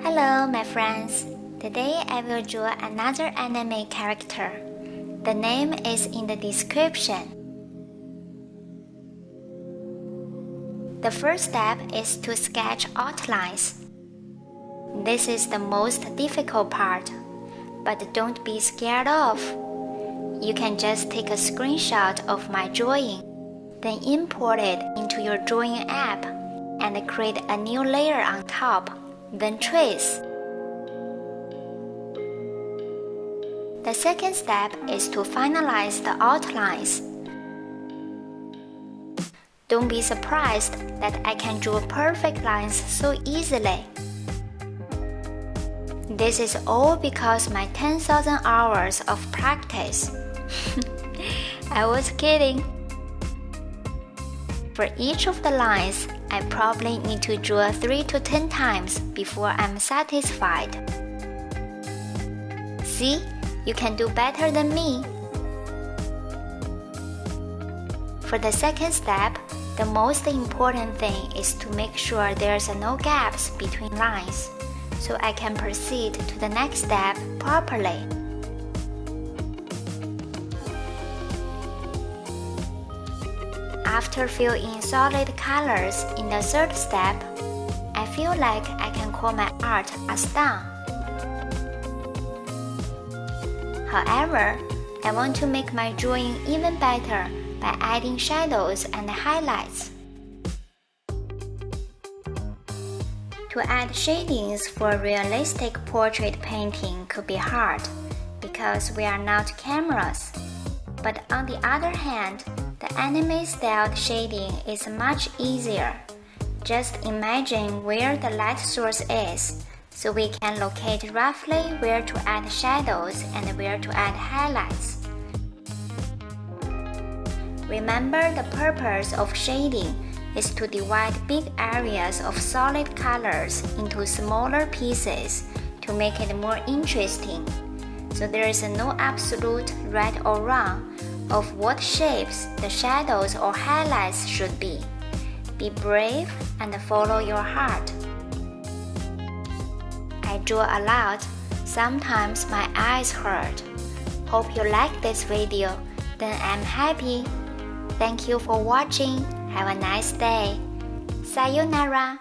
Hello, my friends. Today I will draw another anime character. The name is in the description. The first step is to sketch outlines. This is the most difficult part, but don't be scared off. You can just take a screenshot of my drawing, then import it into your drawing app and create a new layer on top, then trace. The second step is to finalize the outlines. Don't be surprised that I can draw perfect lines so easily. This is all because my 10,000 hours of practice. I was kidding. For each of the lines, I probably need to draw 3 to 10 times before I'm satisfied. See, you can do better than me. For the second step, the most important thing is to make sure there's no gaps between lines, so I can proceed to the next step properly. After filling in solid colors in the third step, I feel like I can call my art as done. However, I want to make my drawing even better by adding shadows and highlights. To add shadings for realistic portrait painting could be hard because we are not cameras. But on the other hand, the anime-styled shading is much easier. Just imagine where the light source is, so we can locate roughly where to add shadows and where to add highlights. Remember, the purpose of shading is to divide big areas of solid colors into smaller pieces to make it more interesting. So there is no absolute right or wrong of what shapes the shadows or highlights should be. Be brave and follow your heart. I draw a lot, sometimes my eyes hurt. Hope you like this video, then I'm happy. Thank you for watching. Have a nice day. Sayonara.